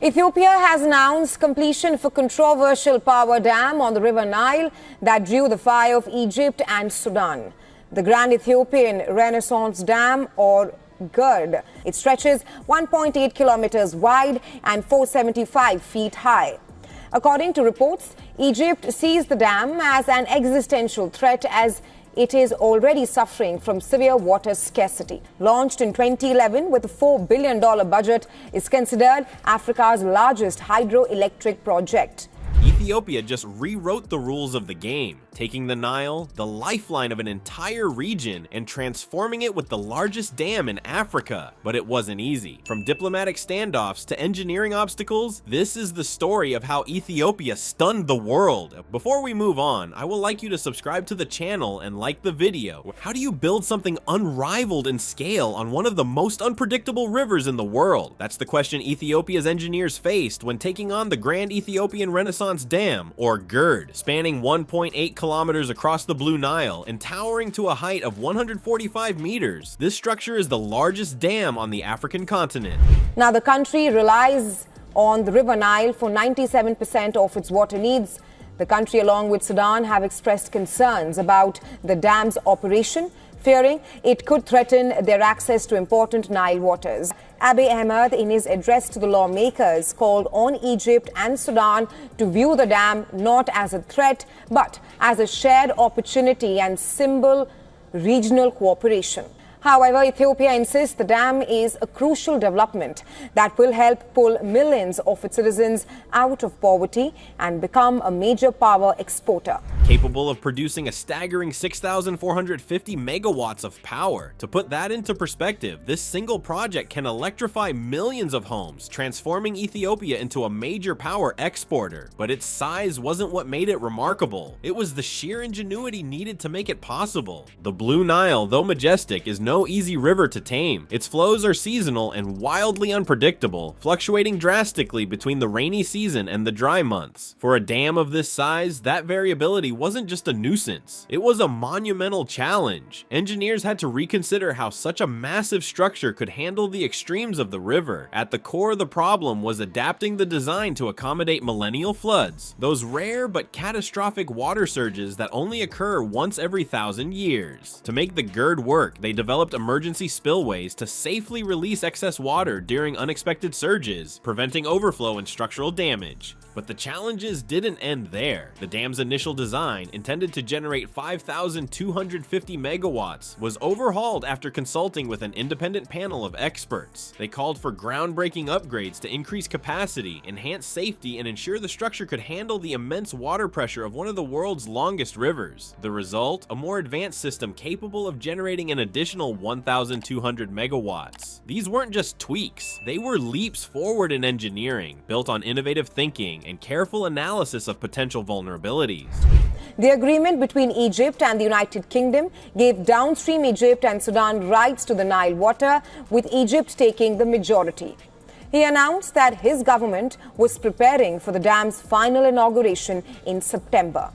Ethiopia has announced completion of a controversial power dam on the River Nile that drew the fire of Egypt and Sudan. The Grand Ethiopian Renaissance Dam, or GERD. It stretches 1.8 kilometers wide and 475 feet high. According to reports, Egypt sees the dam as an existential threat as it is already suffering from severe water scarcity. Launched in 2011 with a $4 billion budget, is considered Africa's largest hydroelectric project. Ethiopia just rewrote the rules of the game, taking the Nile, the lifeline of an entire region, and transforming it with the largest dam in Africa. But it wasn't easy. From diplomatic standoffs to engineering obstacles, this is the story of how Ethiopia stunned the world. Before we move on, I would like you to subscribe to the channel and like the video. How do you build something unrivaled in scale on one of the most unpredictable rivers in the world? That's the question Ethiopia's engineers faced when taking on the Grand Ethiopian Renaissance Dam, or GERD, spanning 1.8 kilometers across the Blue Nile and towering to a height of 145 meters. This structure is the largest dam on the African continent. Now, the country relies on the River Nile for 97% of its water needs. The country, along with Sudan, have expressed concerns about the dam's operation, fearing it could threaten their access to important Nile waters. Abiy Ahmed, in his address to the lawmakers, called on Egypt and Sudan to view the dam not as a threat, but as a shared opportunity and symbol regional cooperation. However, Ethiopia insists the dam is a crucial development that will help pull millions of its citizens out of poverty and become a major power exporter. Capable of producing a staggering 6,450 megawatts of power. To put that into perspective, this single project can electrify millions of homes, transforming Ethiopia into a major power exporter. But its size wasn't what made it remarkable. It was the sheer ingenuity needed to make it possible. The Blue Nile, though majestic, is no easy river to tame. Its flows are seasonal and wildly unpredictable, fluctuating drastically between the rainy season and the dry months. For a dam of this size, that variability wasn't just a nuisance. It was a monumental challenge. Engineers had to reconsider how such a massive structure could handle the extremes of the river. At the core of the problem was adapting the design to accommodate millennial floods, those rare but catastrophic water surges that only occur once every 1,000 years. To make the GERD work, they developed emergency spillways to safely release excess water during unexpected surges, preventing overflow and structural damage. But the challenges didn't end there. The dam's initial design, intended to generate 5,250 megawatts, was overhauled after consulting with an independent panel of experts. They called for groundbreaking upgrades to increase capacity, enhance safety, and ensure the structure could handle the immense water pressure of one of the world's longest rivers. The result? A more advanced system capable of generating an additional 1,200 megawatts. These weren't just tweaks, they were leaps forward in engineering, built on innovative thinking and careful analysis of potential vulnerabilities. The agreement between Egypt and the United Kingdom gave downstream Egypt and Sudan rights to the Nile water, with Egypt taking the majority. He announced that his government was preparing for the dam's final inauguration in September.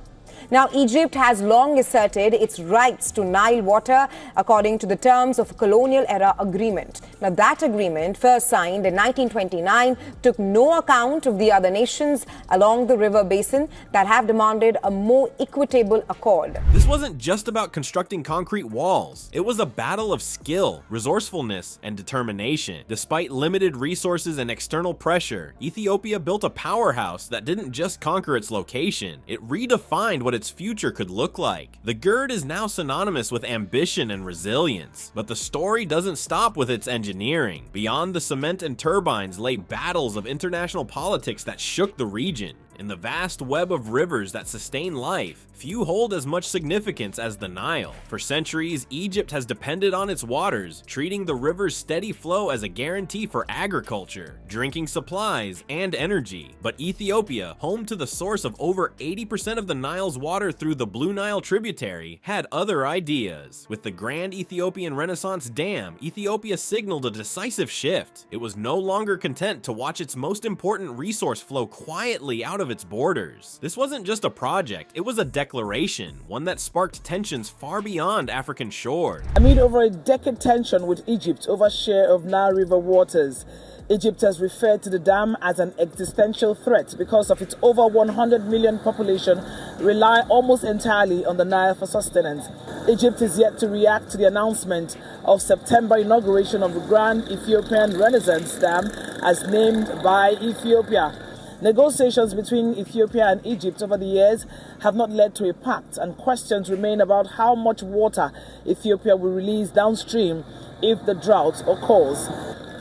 Now, Egypt has long asserted its rights to Nile water according to the terms of a colonial-era agreement. Now, that agreement, first signed in 1929, took no account of the other nations along the river basin that have demanded a more equitable accord. This wasn't just about constructing concrete walls. It was a battle of skill, resourcefulness, and determination. Despite limited resources and external pressure, Ethiopia built a powerhouse that didn't just conquer its location. It redefined what its future could look like. The GERD is now synonymous with ambition and resilience, but the story doesn't stop with its engineering. Beyond the cement and turbines lay battles of international politics that shook the region. In the vast web of rivers that sustain life, few hold as much significance as the Nile. For centuries, Egypt has depended on its waters, treating the river's steady flow as a guarantee for agriculture, drinking supplies, and energy. But Ethiopia, home to the source of over 80% of the Nile's water through the Blue Nile tributary, had other ideas. With the Grand Ethiopian Renaissance Dam, Ethiopia signaled a decisive shift. It was no longer content to watch its most important resource flow quietly out of its borders. This wasn't just a project, it was a declaration, one that sparked tensions far beyond African shores. Amid over a decade tension with Egypt over share of Nile River waters, Egypt has referred to the dam as an existential threat because of its over 100 million population rely almost entirely on the Nile for sustenance. Egypt is yet to react to the announcement of September inauguration of the Grand Ethiopian Renaissance Dam as named by Ethiopia. Negotiations between Ethiopia and Egypt over the years have not led to a pact, and questions remain about how much water Ethiopia will release downstream if the drought occurs.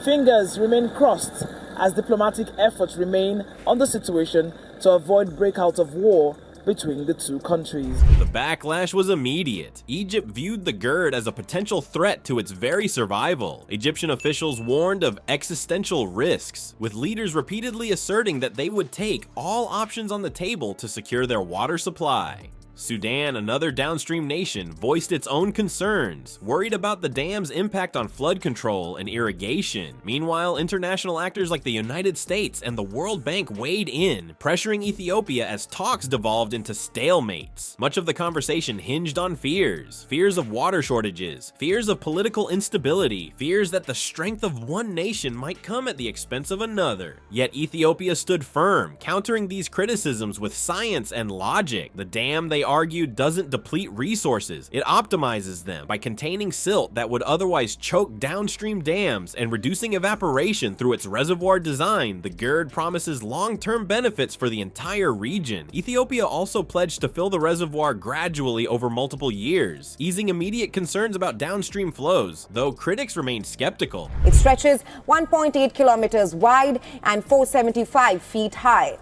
Fingers remain crossed as diplomatic efforts remain on the situation to avoid breakout of war between the two countries. The backlash was immediate. Egypt viewed the GERD as a potential threat to its very survival. Egyptian officials warned of existential risks, with leaders repeatedly asserting that they would take all options on the table to secure their water supply. Sudan, another downstream nation, voiced its own concerns, worried about the dam's impact on flood control and irrigation. Meanwhile, international actors like the United States and the World Bank weighed in, pressuring Ethiopia as talks devolved into stalemates. Much of the conversation hinged on fears of water shortages, fears of political instability, fears that the strength of one nation might come at the expense of another. Yet Ethiopia stood firm, countering these criticisms with science and logic. The dam, they argued, doesn't deplete resources, it optimizes them by containing silt that would otherwise choke downstream dams and reducing evaporation through its reservoir design. The GERD promises long-term benefits for the entire region. Ethiopia also pledged to fill the reservoir gradually over multiple years, easing immediate concerns about downstream flows, though critics remain skeptical. It stretches 1.8 kilometers wide and 475 feet high.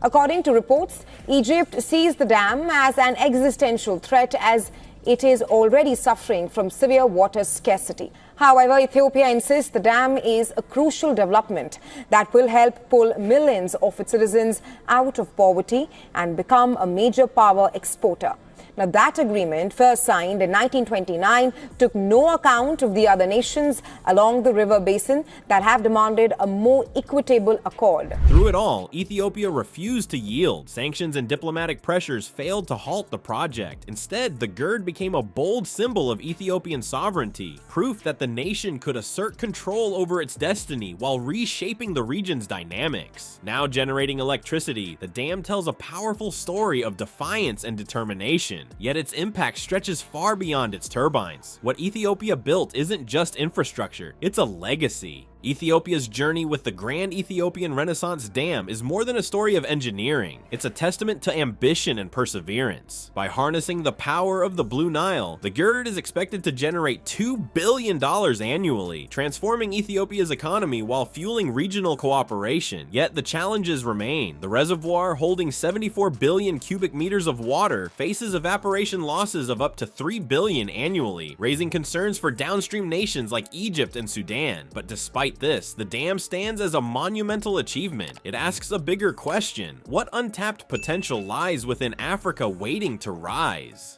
According to reports, Egypt sees the dam as an existential threat as it is already suffering from severe water scarcity. However, Ethiopia insists the dam is a crucial development that will help pull millions of its citizens out of poverty and become a major power exporter. Now, that agreement, first signed in 1929, took no account of the other nations along the river basin that have demanded a more equitable accord. Through it all, Ethiopia refused to yield. Sanctions and diplomatic pressures failed to halt the project. Instead, the GERD became a bold symbol of Ethiopian sovereignty, proof that the nation could assert control over its destiny while reshaping the region's dynamics. Now generating electricity, the dam tells a powerful story of defiance and determination. Yet its impact stretches far beyond its turbines. What Ethiopia built isn't just infrastructure, it's a legacy. Ethiopia's journey with the Grand Ethiopian Renaissance Dam is more than a story of engineering. It's a testament to ambition and perseverance. By harnessing the power of the Blue Nile, the GERD is expected to generate $2 billion annually, transforming Ethiopia's economy while fueling regional cooperation. Yet the challenges remain. The reservoir, holding 74 billion cubic meters of water, faces evaporation losses of up to 3 billion annually, raising concerns for downstream nations like Egypt and Sudan. But despite this, the dam stands as a monumental achievement. It asks a bigger question: what untapped potential lies within Africa waiting to rise?